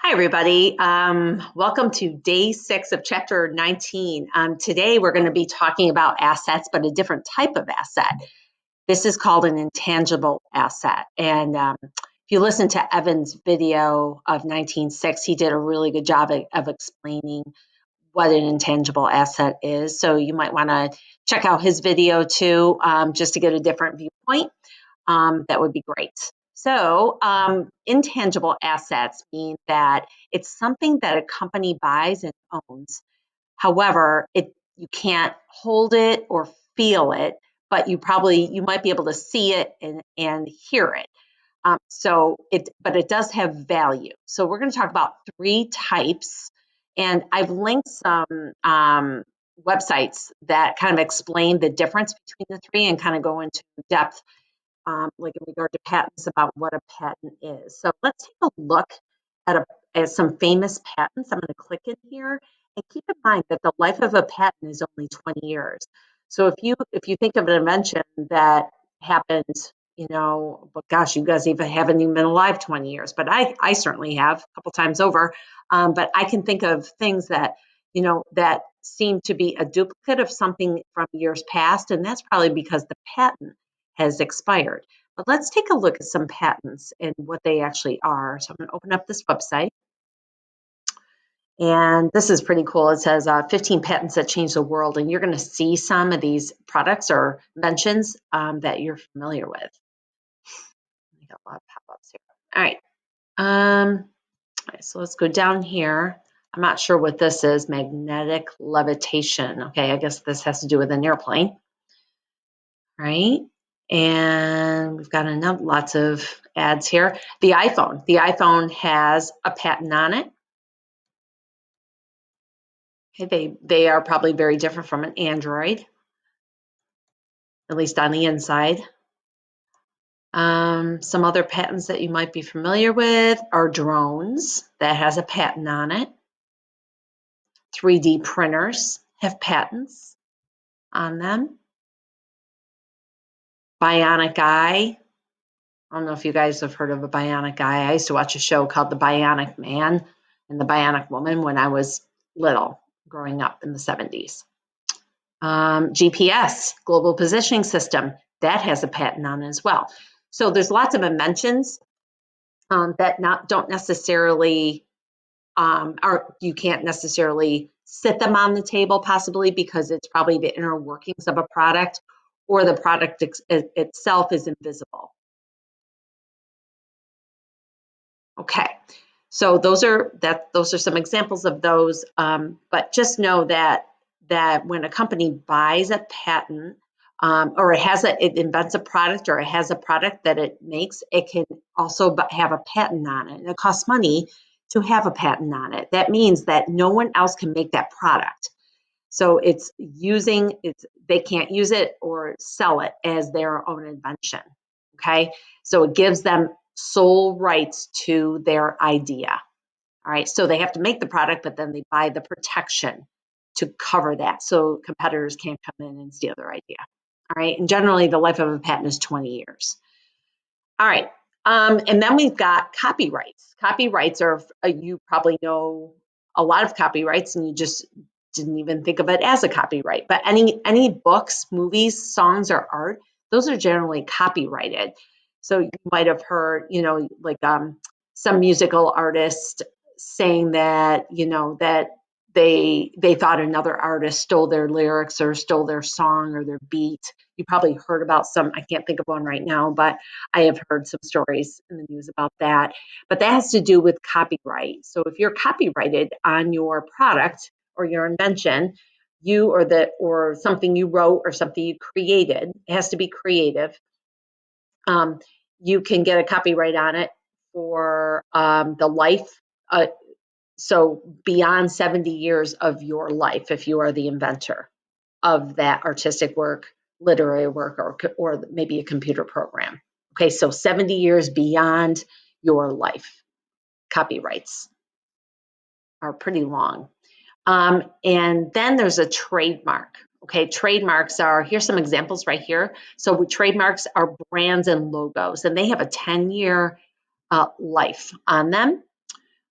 Hi, everybody. Welcome to day 6 of chapter 19. Today, we're going to be talking about assets, but a different type of asset. This is called an intangible asset. And if you listen to Evan's video of 19.6, he did a really good job of explaining what an intangible asset is. So you might want to check out his video too, just to get a different viewpoint. That would be great. So, intangible assets mean that it's something that a company buys and owns. However, you can't hold it or feel it, but you might be able to see it and hear it. But it does have value. So we're going to talk about 3 types, and I've linked some websites that kind of explain the difference between the 3 and kind of go into depth like in regard to patents, about what a patent is. So let's take a look at some famous patents. I'm going to click in here, and keep in mind that the life of a patent is only 20 years. So if you think of an invention that happened, but gosh, you guys even haven't even been alive 20 years, but I certainly have a couple times over. But I can think of things that that seem to be a duplicate of something from years past, and that's probably because the patent has expired. But let's take a look at some patents and what they actually are. So I'm going to open up this website. And this is pretty cool. It says 15 patents that change the world. And you're going to see some of these products or inventions that you're familiar with. I got a lot of pop-ups here. All right. All right. So let's go down here. I'm not sure what this is. Magnetic levitation. Okay. I guess this has to do with an airplane. Right? And we've got lots of ads here. The iPhone has a patent on it. Okay, they are probably very different from an Android, at least on the inside. Some other patents that you might be familiar with are drones. That has a patent on it. 3D printers have patents on them. Bionic eye. I don't know if you guys have heard of a bionic eye. I used to watch a show called The Bionic Man and The Bionic Woman when I was little, growing up in the 70s. GPS, Global Positioning System, that has a patent on it as well. So there's lots of inventions that don't necessarily, you can't necessarily sit them on the table possibly because it's probably the inner workings of a product, or the product itself is invisible. Okay, so those are some examples of those. But just know that when a company buys a patent, or it invents a product, or it has a product that it makes, it can also have a patent on it, and it costs money to have a patent on it. That means that no one else can make that product. So they can't use it or sell it as their own invention. Okay, so it gives them sole rights to their idea. All right, so they have to make the product, but then they buy the protection to cover that, so competitors can't come in and steal their idea. All right, and generally the life of a patent is 20 years. All right, and then we've got copyrights. Copyrights are, you probably know a lot of copyrights, and you just didn't even think of it as a copyright. But any books, movies, songs, or art, those are generally copyrighted. So you might have heard, like some musical artist saying that, that they thought another artist stole their lyrics or stole their song or their beat. You probably heard about some. I can't think of one right now, but I have heard some stories in the news about that. But that has to do with copyright. So if you're copyrighted on your product or your invention, or something you wrote or something you created, it has to be creative. You can get a copyright on it for the life. So beyond 70 years of your life, if you are the inventor of that artistic work, literary work, or maybe a computer program. Okay, so 70 years beyond your life. Copyrights are pretty long. And then there's a trademark. Okay, trademarks here's some examples right here. So trademarks are brands and logos, and they have a 10-year life on them.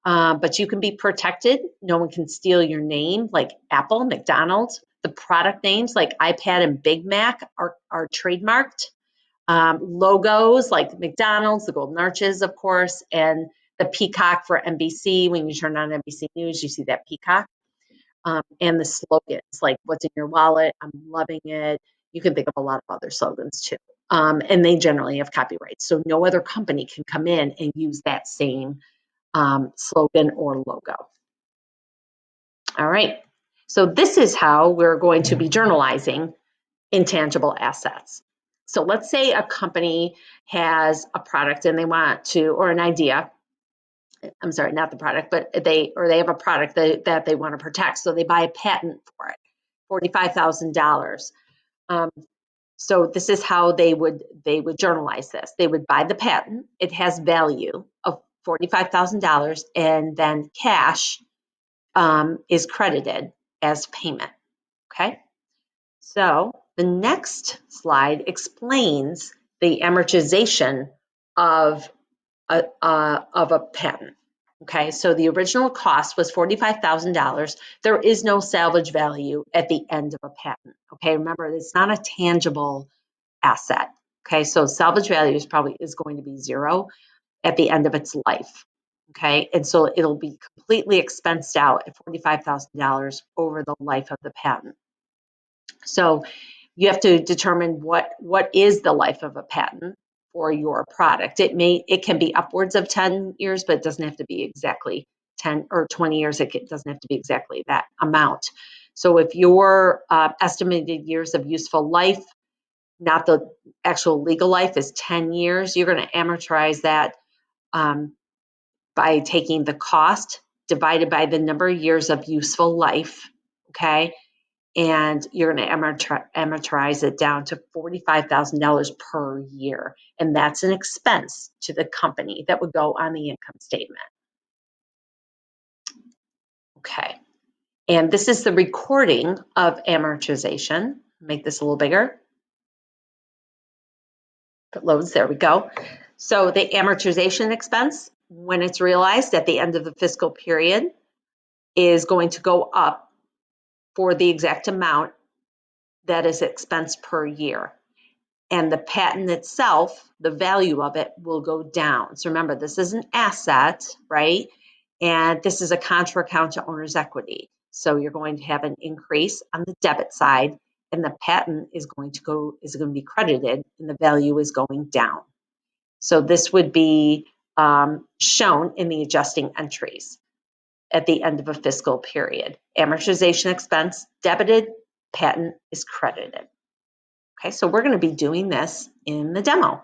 but you can be protected. No one can steal your name, like Apple, McDonald's. The product names like iPad and Big Mac are trademarked. Logos like McDonald's, the Golden Arches, of course, and the peacock for NBC. When you turn on NBC News, you see that peacock. And the slogans like "What's in your wallet?" "I'm loving it." You can think of a lot of other slogans too. And they generally have copyright, so no other company can come in and use that same slogan or logo. All right, so this is how we're going to be journalizing intangible assets. So let's say a company has a product and they want to, or an idea, I'm sorry, not the product, but they have a product that they want to protect. So they buy a patent for it, $45,000. So this is how they would journalize this. They would buy the patent. It has value of $45,000, and then cash is credited as payment. Okay. So the next slide explains the amortization of a patent. Okay, so the original cost was $45,000. There is no salvage value at the end of a patent. Okay, remember, it's not a tangible asset. Okay, so salvage value is going to be zero at the end of its life. Okay, and so it'll be completely expensed out at $45,000 over the life of the patent. So you have to determine what is the life of a patent for your product. It can be upwards of 10 years, but it doesn't have to be exactly 10 or 20 years. It doesn't have to be exactly that amount. So if your estimated years of useful life, not the actual legal life, is 10 years, you're going to amortize that by taking the cost divided by the number of years of useful life, okay? And you're going to amortize it down to $45,000 per year. And that's an expense to the company that would go on the income statement. Okay. And this is the recording of amortization. Make this a little bigger. If it loads, there we go. So the amortization expense, when it's realized at the end of the fiscal period, is going to go up for the exact amount that is expense per year. And the patent itself, the value of it will go down. So remember, this is an asset, right? And this is a contra account to owner's equity. So you're going to have an increase on the debit side, and the patent is going to be credited, and the value is going down. So this would be shown in the adjusting entries at the end of a fiscal period. Amortization expense debited, patent is credited. Okay, so we're going to be doing this in the demo.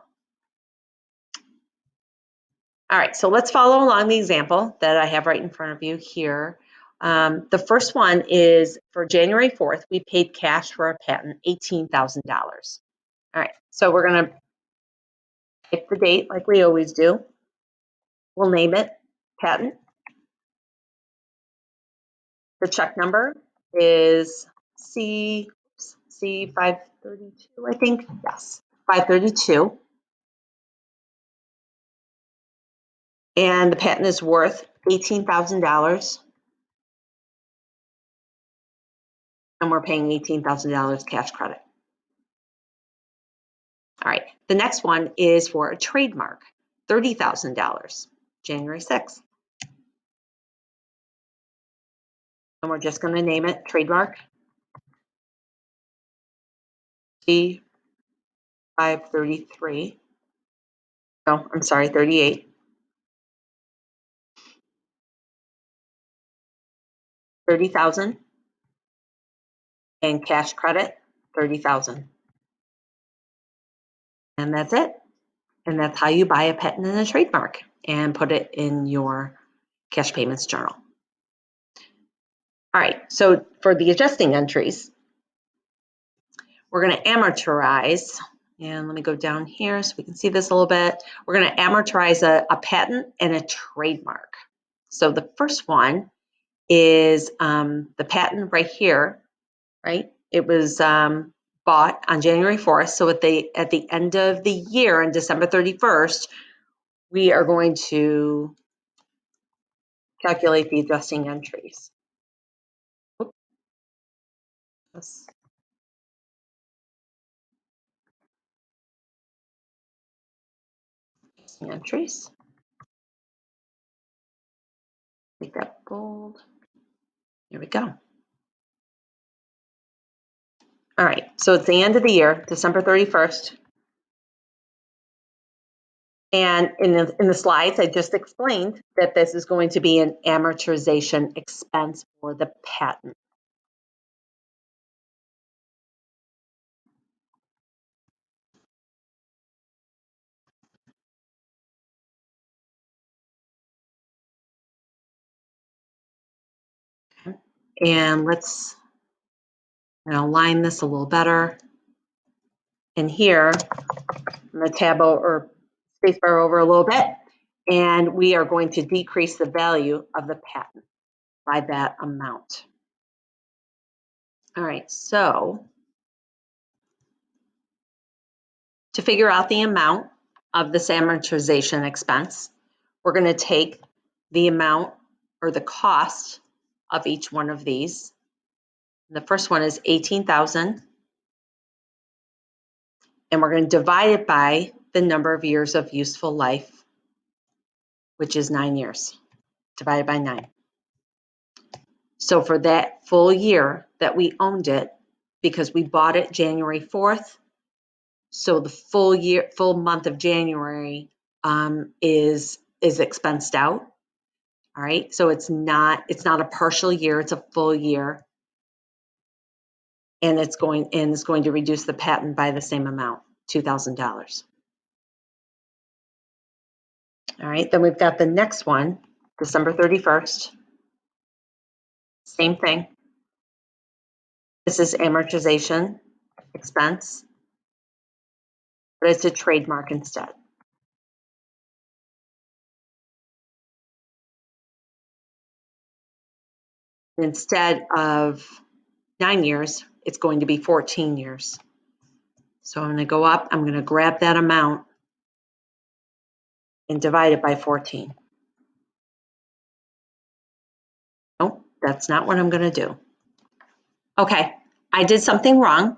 All right, so let's follow along the example that I have right in front of you here. The first one is for January 4th, we paid cash for a patent, $18,000. All right, so we're going to pick the date like we always do. We'll name it patent. The check number is C532, I think. Yes, 532. And the patent is worth $18,000. And we're paying $18,000 cash credit. All right, the next one is for a trademark, $30,000, January 6th. And we're just going to name it trademark C533. No, I'm sorry, 38. 30,000 and cash credit 30,000. And that's it. And that's how you buy a patent and a trademark and put it in your cash payments journal. All right, so for the adjusting entries, we're going to amortize, and let me go down here so we can see this a little bit. We're going to amortize a patent and a trademark. So the first one is the patent right here, right? It was bought on January 4th. So at the end of the year, on December 31st, we are going to calculate the adjusting entries. Oops. Adjusting entries. Make that bold. Here we go. All right, so it's the end of the year, December 31st. And in the slides, I just explained that this is going to be an amortization expense for the patent. And let's align this a little better. And here, I'm going to tab or spacebar over a little bit, and we are going to decrease the value of the patent by that amount. All right, so to figure out the amount of this amortization expense, we're going to take the amount or the cost of each one of these. The first one is $18,000, and we're going to divide it by the number of years of useful life, which is 9 years, divided by 9. So for that full year that we owned it, because we bought it January 4th, so the full month of January is expensed out. All right, so it's not a partial year, it's a full year, and it's going to reduce the patent by the same amount, $2,000. All right, then we've got the next one, December 31st. Same thing. This is amortization expense, but it's a trademark instead. Instead of 9 years, it's going to be 14 years. So I'm going to go up, I'm going to grab that amount and divide it by 14. Nope, that's not what I'm going to do. Okay, I did something wrong,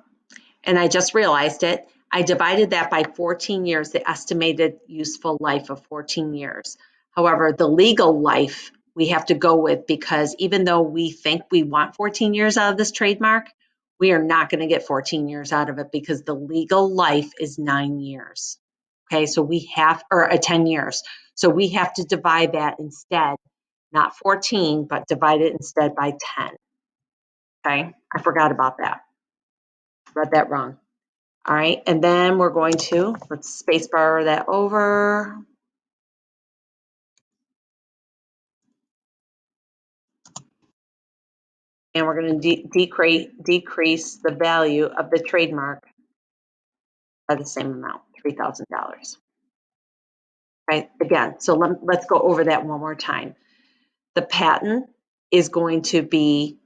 and I just realized it. I divided that by 14 years, the estimated useful life of 14 years. However, the legal life we have to go with, because even though we think we want 14 years out of this trademark, we are not going to get 14 years out of it because the legal life is 9 years. Okay, so we have, or 10 years. So we have to divide that instead, not 14, but divide it instead by 10. Okay, I forgot about that. Read that wrong. All right, and then we're going to, let's spacebar that over. And we're going to decrease the value of the trademark by the same amount, $3,000. Right, again, so let's go over that one more time. The patent is going to be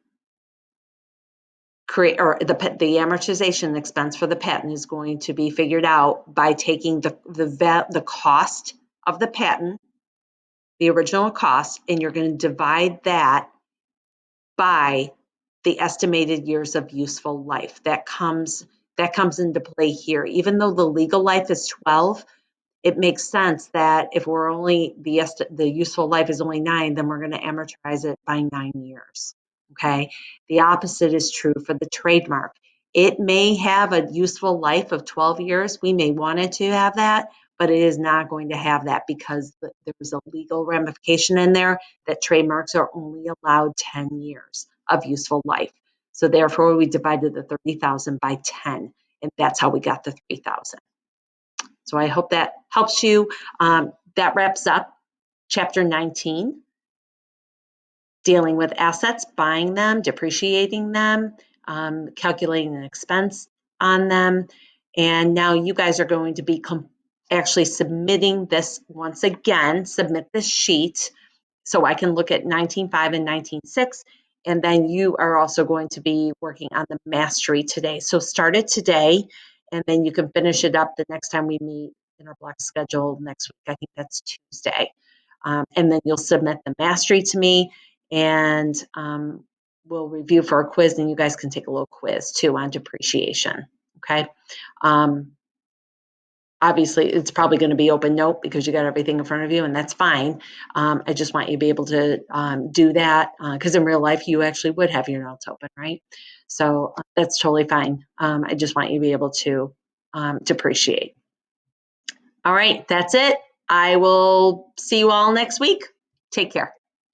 the amortization expense for the patent is going to be figured out by taking the cost of the patent, the original cost, and you're going to divide that by the estimated years of useful life. That comes into play here. Even though the legal life is 12, it makes sense that if we're only the useful life is only 9, then we're going to amortize it by 9 years. Okay, the opposite is true for the trademark. It may have a useful life of 12 years. We may want it to have that, but it is not going to have that because there's a legal ramification in there that trademarks are only allowed 10 years of useful life. So therefore, we divided the 30,000 by 10, and that's how we got the 3,000. So I hope that helps you. That wraps up Chapter 19, dealing with assets, buying them, depreciating them, calculating an expense on them. And now you guys are going to be actually submitting this once again, submit this sheet so I can look at 19.5 and 19.6. And then you are also going to be working on the mastery today. So start it today, and then you can finish it up the next time we meet in our block schedule next week. I think that's Tuesday. And then you'll submit the mastery to me, and we'll review for a quiz, and you guys can take a little quiz too on depreciation. Okay. Obviously, it's probably going to be open note because you got everything in front of you, and that's fine. I just want you to be able to do that because in real life, you actually would have your notes open, right? So that's totally fine. I just want you to be able to depreciate. All right, that's it. I will see you all next week. Take care.